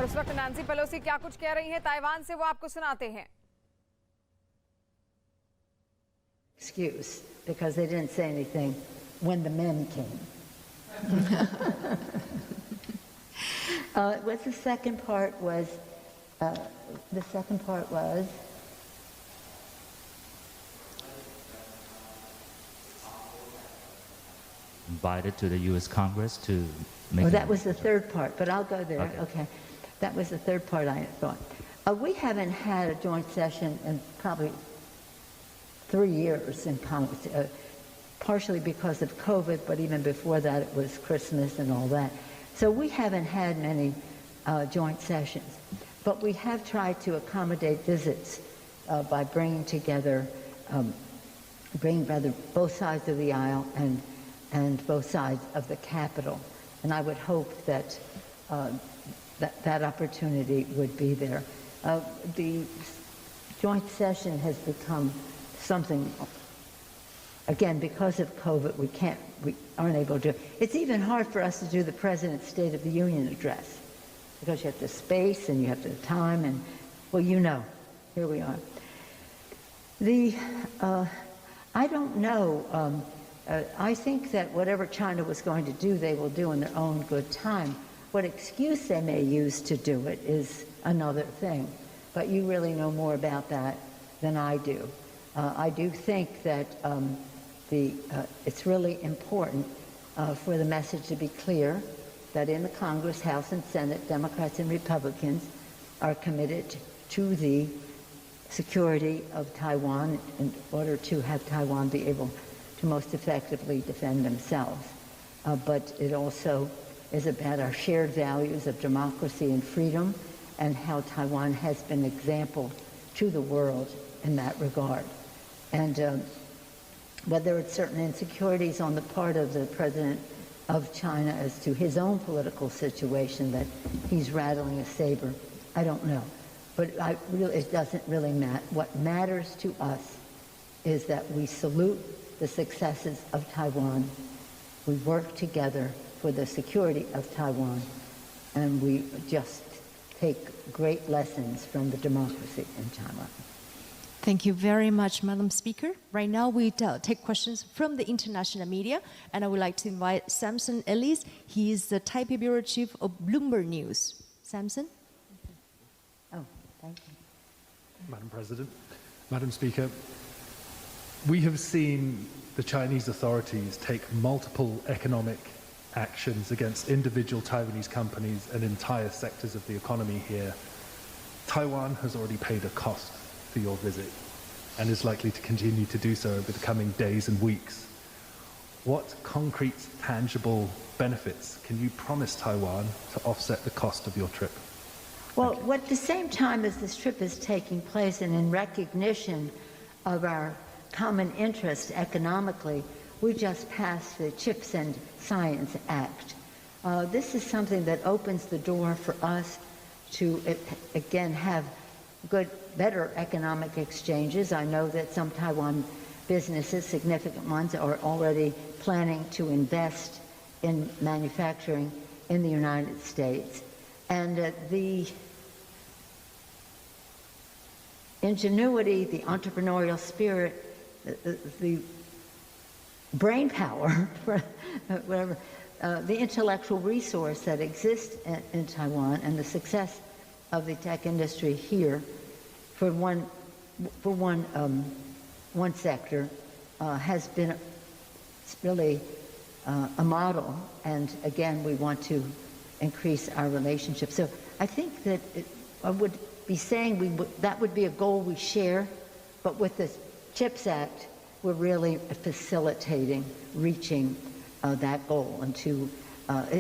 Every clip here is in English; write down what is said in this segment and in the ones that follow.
और इस वक्त नैंसी पेलोसी क्या कुछ कह रही हैं ताइवान से, वो आपको सुनाते हैं. Excuse, because they didn't say anything when the men came. What's the second part was? The second part was. Invited to the U.S. Congress to make. Oh, that was the third part, but I'll go there. Okay. That was the third part I thought. We haven't had a joint session in probably 3 years in Congress, partially because of COVID, but even before that it was Christmas and all that. So we haven't had many joint sessions. But we have tried to accommodate visits by bringing together, both sides of the aisle and both sides of the Capitol. And I would hope that that opportunity would be there. The joint session has become something, again, because of COVID, we aren't able to. It's even hard for us to do the President's State of the Union address because you have to space and you have to time and, well, you know, here we are. I don't know. I think that whatever China was going to do, they will do in their own good time. What excuse they may use to do it is another thing. But you really know more about that than I do. I do think that it's really important for the message to be clear that in the Congress, House, and Senate, Democrats and Republicans are committed to the security of Taiwan in order to have Taiwan be able to most effectively defend themselves. But it also is about our shared values of democracy and freedom and how Taiwan has been an example to the world in that regard. And whether it's certain insecurities on the part of the President of China as to his own political situation that he's rattling a saber, I don't know. But it doesn't really matter. What matters to us is that we salute the successes of Taiwan. We work together for the security of Taiwan, and we just take great lessons from the democracy in Taiwan. Thank you very much, Madam Speaker. Right now we take questions from the international media, and I would like to invite Samson Ellis. He is the Taipei Bureau Chief of Bloomberg News. Samson? Oh, thank you. Madam President, Madam Speaker, we have seen the Chinese authorities take multiple economic actions against individual Taiwanese companies and entire sectors of the economy here. Taiwan has already paid a cost for your visit and is likely to continue to do so over the coming days and weeks. What concrete, tangible benefits can you promise Taiwan to offset the cost of your trip? Well, at the same time as this trip is taking place and in recognition of our common interest economically, we just passed the CHIPS and Science Act. This is something that opens the door for us to, again, have better economic exchanges. I know that some Taiwan businesses, significant ones, are already planning to invest in manufacturing in the United States. And the ingenuity, the entrepreneurial spirit, the brain power, whatever, the intellectual resource that exists in Taiwan and the success of the tech industry here for one sector has been really a model, and again we want to increase our relationship. So I think that I would be saying that would be a goal we share, but with the CHIPS Act we're really facilitating reaching that goal, and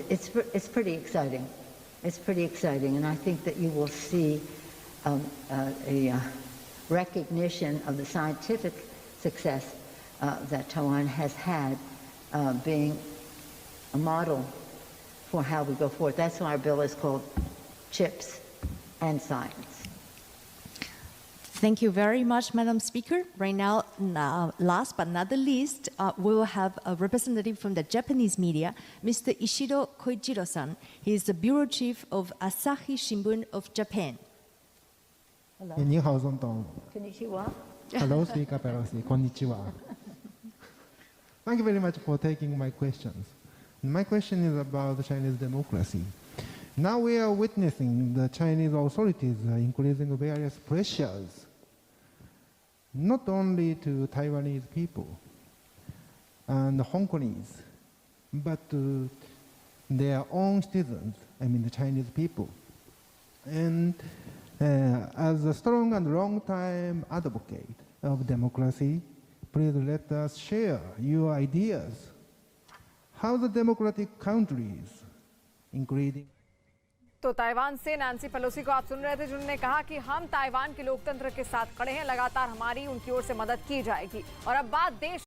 it's pretty exciting. It's pretty exciting, and I think that you will see a recognition of the scientific success that Taiwan has had, being a model for how we go forward. That's why our bill is called CHIPS and Science. Thank you very much, Madam Speaker. Right now, last but not the least, we will have a representative from the Japanese media, Mr. Ishiro Koichiro-san. He is the bureau chief of Asahi Shimbun of Japan. Hello. 你好，总统。 Konnichiwa. Hello, Speaker Pelosi. Konnichiwa. Thank you very much for taking my questions. My question is about the Chinese democracy. Now we are witnessing the Chinese authorities increasing various pressures, not only to Taiwanese people and Hong Kongese, but to their own citizens, I mean the Chinese people. And as a strong and long-time advocate of democracy, please let us share your ideas. How the democratic countries, including तो Taiwan से Nancy Pelosi को आप सुन रहे थे, जिन्होंने कहा कि हम ताइवान के लोकतंत्र के साथ खड़े हैं, लगातार हमारी उनकी ओर से मदद की जाएगी। और अब बात देश